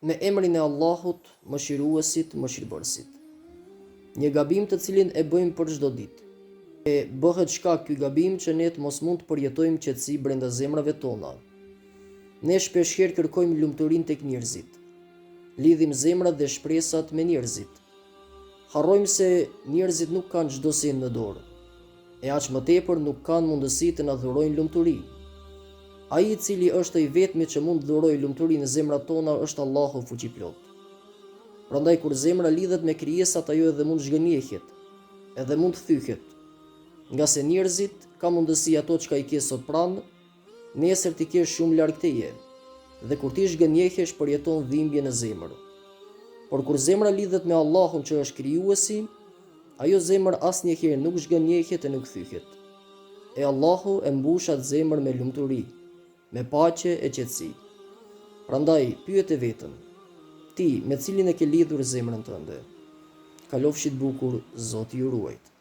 Me emrin e Allahut, mëshiruesit, mëshirbërësit. Një gabim të cilin e bëjmë për çdo ditë. E bëhet shkak ky gabim që ne të mos mund të përjetojmë qetësi brenda zemrave tona. Ne shpeshherë kërkojmë lumturinë tek njerëzit. Lidhim zemrat dhe shpresat me njerëzit. Harrojmë se njerëzit nuk kanë çdo sen në dorë. E aq më tepër nuk kanë mundësi të na dhurojnë lumturi. Ai i cili është i vetmi që mund të dhurojë lumturi në zemrat tona është Allahu fuqiplot. Prandaj kur zemra lidhet me krijesat, ajo edhe mund zhgënjehjet, edhe mund thyhet. Nga se njerëzit ka mundësi ato çka i ke sot pranë, nesër ti kesh shumë larg teje, dhe kur ti zhgënjehesh përjeton dhimbje në zemër. Por kur zemra lidhet me Allahun që është krijuesi, ajo zemër asnjëherë nuk zhgënjehet e nuk thyhet. E Allahu e mbush atë zemër me lumturi, me paqe e qetësi. Prandaj pyet e veten, ti me cilin e ke lidhur zemrën tënde? Kalofshit bukur, Zoti ju ruajt.